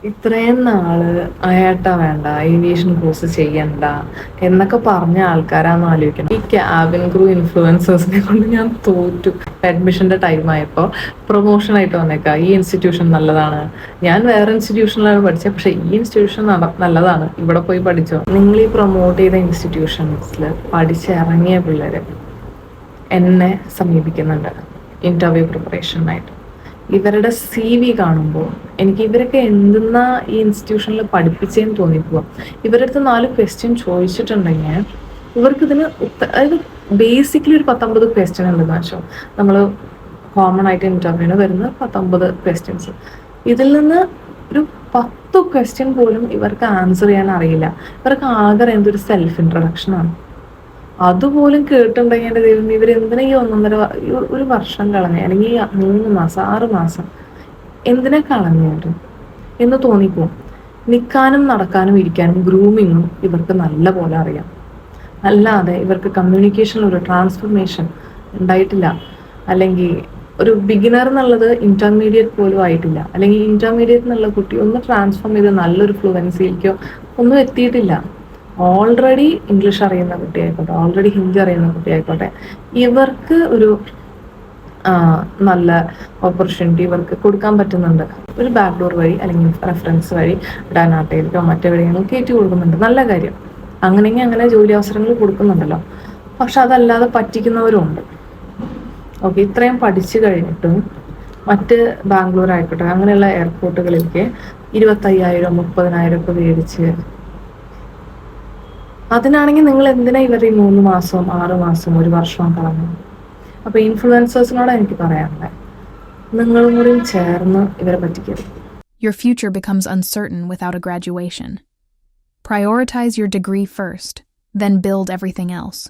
ഇത്രയും നാള് അയാട്ട വേണ്ട, ഏവിയേഷൻ കോഴ്സ് ചെയ്യണ്ട എന്നൊക്കെ പറഞ്ഞ ആൾക്കാരാന്ന് ആലോചിക്കണം. ഈ ക്യാബിൻ ക്രൂ ഇൻഫ്ലുവൻസേഴ്സിനെ കൊണ്ട് ഞാൻ തോറ്റു. അഡ്മിഷന്റെ ടൈം ആയപ്പോൾ പ്രൊമോഷൻ ആയിട്ട് വന്നേക്കാം, ഈ ഇൻസ്റ്റിറ്റ്യൂഷൻ നല്ലതാണ്, ഞാൻ വേറെ ഇൻസ്റ്റിറ്റ്യൂഷനിലാണ് പഠിച്ചത്, പക്ഷെ ഈ ഇൻസ്റ്റിറ്റ്യൂഷൻ നല്ലതാണ്, ഇവിടെ പോയി പഠിച്ചോ. നിങ്ങൾ ഈ പ്രൊമോട്ട് ചെയ്ത ഇൻസ്റ്റിറ്റ്യൂഷൻസിൽ പഠിച്ചിറങ്ങിയ പിള്ളേര് എന്നെ സമീപിക്കുന്നുണ്ട് ഇന്റർവ്യൂ പ്രിപ്പറേഷനായിട്ട്. ഇവരുടെ CV കാണുമ്പോൾ എനിക്ക് ഇവരൊക്കെ എന്തെന്നാ ഈ ഇൻസ്റ്റിറ്റ്യൂഷനിൽ പഠിപ്പിച്ചതെന്ന് തോന്നിപ്പോവാം. ഇവരുടെ അടുത്ത് 4 ക്വസ്റ്റ്യൻ ചോദിച്ചിട്ടുണ്ടെങ്കിൽ ഇവർക്കിതിന് അതായത് ബേസിക്കലി ഒരു 19 ക്വസ്റ്റ്യൻ ഉണ്ടെന്ന് വെച്ചോ. നമ്മൾ കോമൺ ആയിട്ട് ഇന്റർവ്യൂവിന് വരുന്ന 19 ക്വസ്റ്റ്യൻസ്, ഇതിൽ നിന്ന് ഒരു 10 ക്വസ്റ്റ്യൻ പോലും ഇവർക്ക് ആൻസർ ചെയ്യാൻ അറിയില്ല. ഇവർക്ക് ആകെ എന്തൊരു സെൽഫ് ഇൻട്രൊഡക്ഷനാണ്. അതുപോലും കേട്ടുണ്ടെങ്കിൽ എൻ്റെ ദൈവം, ഇവരെന്തിനാ ഈ ഒരു വർഷം കളഞ്ഞ, അല്ലെങ്കിൽ ഈ 3 മാസം 6 മാസം എന്തിനാ കളഞ്ഞവർ എന്ന് തോന്നിപ്പോവും. നിൽക്കാനും നടക്കാനും ഇരിക്കാനും ഗ്രൂമിങ്ങും ഇവർക്ക് നല്ല പോലെ അറിയാം. അല്ലാതെ ഇവർക്ക് കമ്മ്യൂണിക്കേഷനിൽ ഒരു ട്രാൻസ്ഫർമേഷൻ ഉണ്ടായിട്ടില്ല. അല്ലെങ്കിൽ ഒരു ബിഗിനർ എന്നുള്ളത് ഇന്റർമീഡിയറ്റ് പോലും ആയിട്ടില്ല. അല്ലെങ്കിൽ ഇന്റർമീഡിയറ്റ് എന്നുള്ള കുട്ടി ഒന്ന് ട്രാൻസ്ഫോം ചെയ്ത് നല്ലൊരു ഫ്ലുവൻസിയിലേക്കോ ഒന്നും എത്തിയിട്ടില്ല. ഓൾറെഡി ഇംഗ്ലീഷ് അറിയുന്ന കുട്ടിയായിക്കോട്ടെ, ഓൾറെഡി ഹിന്ദി അറിയുന്ന കുട്ടിയായിക്കോട്ടെ, ഇവർക്ക് ഒരു നല്ല ഓപ്പർച്യൂണിറ്റി ഇവർക്ക് കൊടുക്കാൻ പറ്റുന്നുണ്ട്. ഒരു ബാക്ക്ഡോർ വഴി അല്ലെങ്കിൽ റെഫറൻസ് വഴി ഡാനാട്ടയിലേക്കോ മറ്റെവിടെയെങ്കിലും കയറ്റി കൊടുക്കുന്നുണ്ട്. നല്ല കാര്യം. അങ്ങനെയെങ്കിൽ അങ്ങനെ ജോലി അവസരങ്ങൾ കൊടുക്കുന്നുണ്ടല്ലോ. പക്ഷെ അതല്ലാതെ പറ്റിക്കുന്നവരും ഉണ്ട്. ഓക്കെ, ഇത്രയും പഠിച്ചു കഴിഞ്ഞിട്ടും മറ്റ് ബാംഗ്ലൂർ ആയിക്കോട്ടെ അങ്ങനെയുള്ള എയർപോർട്ടുകളിലേക്ക് 25,000 30,000 ഒക്കെ മേടിച്ച്, അതിനാണെങ്കിൽ നിങ്ങൾ എന്തിനാ ഇവർ 3 മാസം 6 മാസം 1 വർഷം കളഞ്ഞു? അപ്പൊ ഇൻഫ്ലുവൻസേഴ്സിനോട് എനിക്ക് പറയാനുള്ളത്, നിങ്ങളും കൂടി ചേർന്ന് ഇവരെ പറ്റിക്കരുത്. Your future becomes uncertain without a graduation. Prioritize your degree first, then build everything else.